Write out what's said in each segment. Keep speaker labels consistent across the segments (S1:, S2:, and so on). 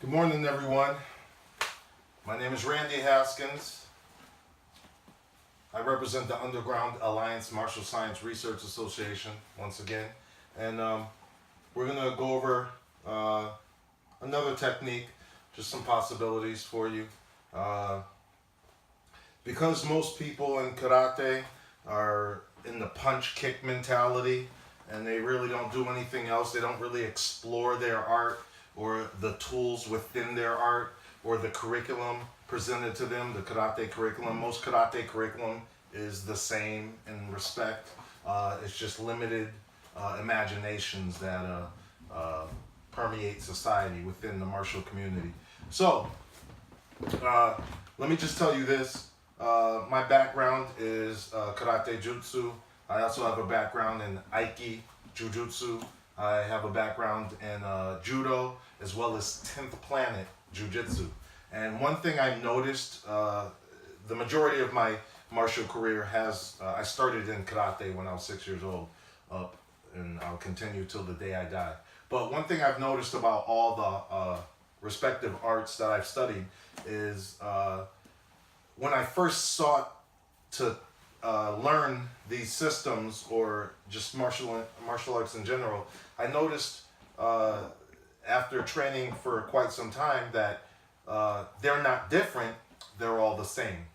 S1: Good morning, everyone. My name is Randy Haskins. I represent the Underground Alliance Martial Science Research Association once again, and we're going to go over another technique, just some possibilities for you. Because most people in karate are in the punch-kick mentality, and they really don't do anything else, they don't really explore their art or the tools within their art or the curriculum presented to them, the karate curriculum. Most karate curriculum is the same in respect. It's just limited imaginations that permeate society within the martial community. So, let me just tell you this. My background is Karate-Jutsu. I also have a background in Aikido-Jujutsu. I have a background in Judo, as well as 10th Planet Jiu-Jitsu. And one thing I've noticed, the majority of my martial career has, I started in karate when I was 6 years old, and I'll continue till the day I die. But one thing I've noticed about all the respective arts that I've studied is when I first sought to learn these systems, or just martial arts in general, I noticed after training for quite some time that they're not different, they're all the same.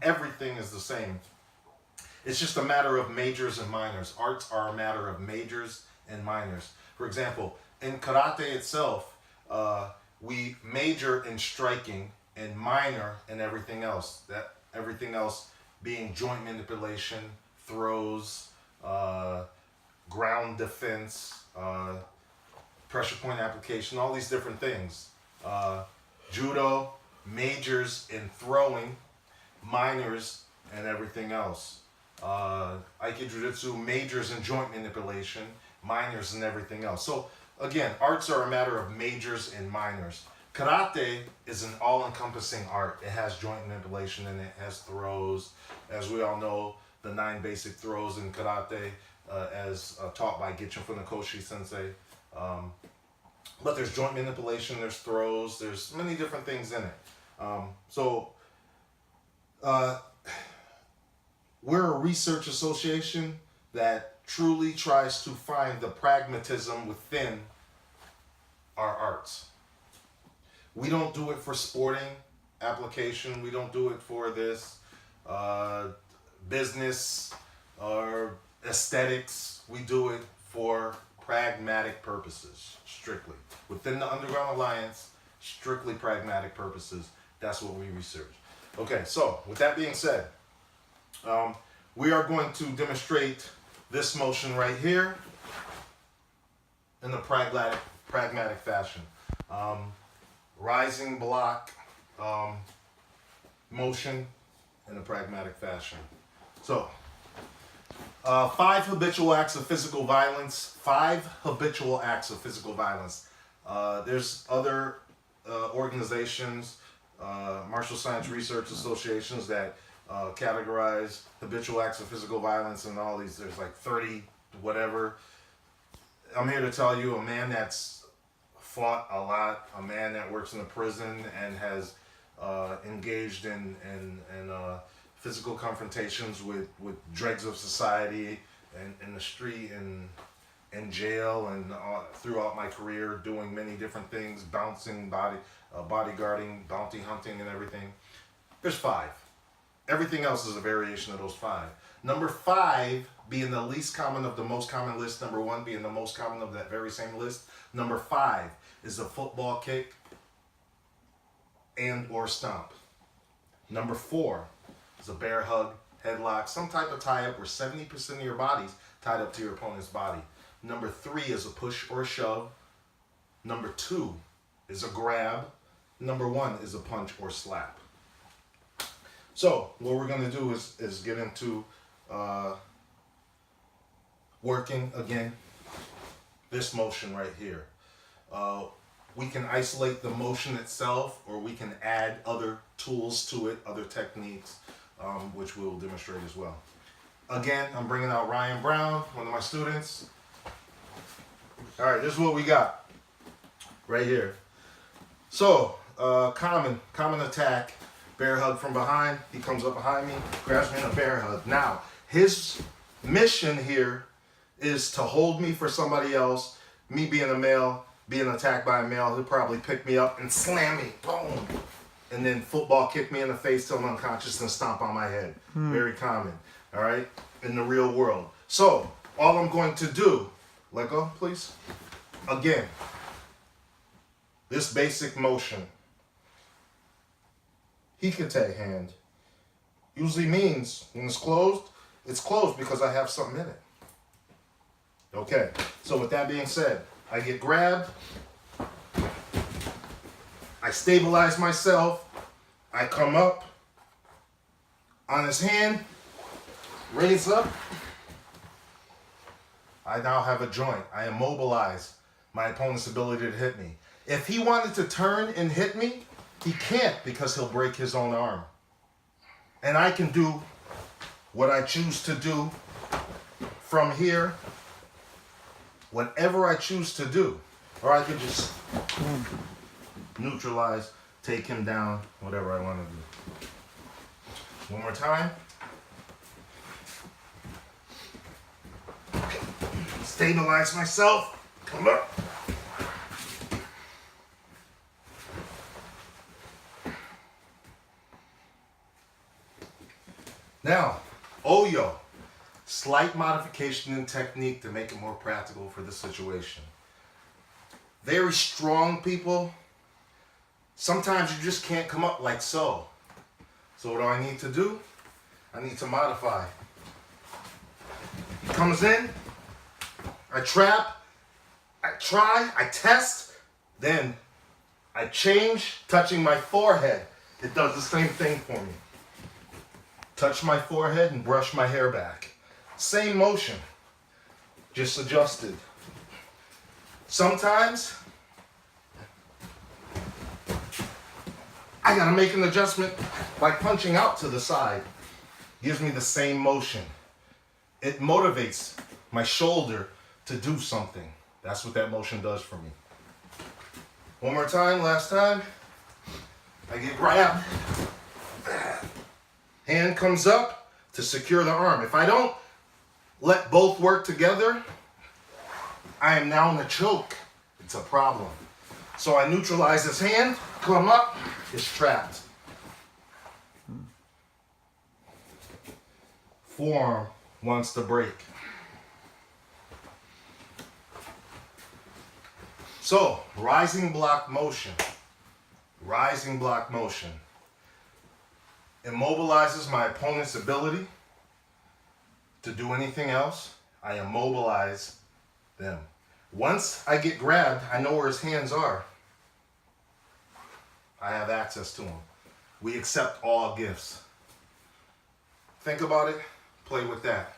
S1: Everything is the same. It's just a matter of majors and minors. Arts are a matter of majors and minors. For example, in karate itself, we major in striking and minor in everything else. That everything else being joint manipulation, throws, ground defense, pressure point application, all these different things. Judo majors in throwing, minors in everything else. Aikido-Jujutsu majors in joint manipulation, minors in everything else. So again, arts are a matter of majors and minors. Karate is an all-encompassing art. It has joint manipulation and it has throws. As we all know, the 9 basic throws in karate, as taught by Gichin Funakoshi Sensei. But there's joint manipulation, there's throws, there's many different things in it. We're a research association that truly tries to find the pragmatism within our arts. We don't do it for sporting application. We don't do it for this business or aesthetics. We do it for pragmatic purposes, strictly. Within the Underground Alliance, strictly pragmatic purposes. That's what we research. Okay, so with that being said, we are going to demonstrate this motion right here in a pragmatic fashion. Rising block motion in a pragmatic fashion. So, 5 habitual acts of physical violence. 5 habitual acts of physical violence. There's other organizations, martial science research associations that categorize habitual acts of physical violence and all these. There's like 30 whatever. I'm here to tell you, a man that's fought a lot, a man that works in a prison and has engaged in physical confrontations with dregs of society and in the street and in jail and throughout my career, doing many different things, bouncing, bodyguarding, bounty hunting and everything. There's 5. Everything else is a variation of those 5. Number 5 being the least common of the most common list. Number 1 being the most common of that very same list. Number 5 is a football kick and or stomp. Number 4 is a bear hug, headlock, some type of tie-up where 70% of your body's tied up to your opponent's body. Number 3 is a push or a shove. Number 2 is a grab. Number 1 is a punch or slap. So what we're going to do is get into working again this motion right here. We can isolate the motion itself, or we can add other tools to it, other techniques, which we will demonstrate as well. Again, I'm bringing out Ryan Brown, one of my students. All right, this is what we got right here. So, common attack. Bear hug from behind. He comes up behind me, grabs me in a bear hug. Now, his mission here is to hold me for somebody else. Me being a male, being attacked by a male, he'll probably pick me up and slam me. Boom. And then football kick me in the face till I'm unconscious and stomp on my head. Very common, all right, in the real world. So, all I'm going to do, let go, please. Again, this basic motion. Hikate hand usually means when it's closed because I have something in it. Okay, so with that being said, I get grabbed, I stabilize myself, I come up on his hand, raise up, I now have a joint. I immobilize my opponent's ability to hit me. If he wanted to turn and hit me, he can't because he'll break his own arm. And I can do what I choose to do from here, whatever I choose to do. Or I could just neutralize, take him down, whatever I want to do. One more time. Stabilize myself. Come up. Now, Oyo. Slight modification in technique to make it more practical for the situation. Very strong people, sometimes you just can't come up like so. So what do I need to do? I need to modify. He comes in, I trap, I try, I test, then I change, touching my forehead. It does the same thing for me. Touch my forehead and brush my hair back. Same motion, just adjusted. Sometimes I gotta make an adjustment by punching out to the side. Gives me the same motion. It motivates my shoulder to do something. That's what that motion does for me. One more time, last time. I get grabbed. Hand comes up to secure the arm. If I don't let both work together, I am now in a choke. It's a problem. So I neutralize his hand, come up, it's trapped. Forearm wants to break. So, rising block motion. Rising block motion immobilizes my opponent's ability to do anything else. I immobilize them. Once I get grabbed, I know where his hands are. I have access to them. We accept all gifts. Think about it. Play with that.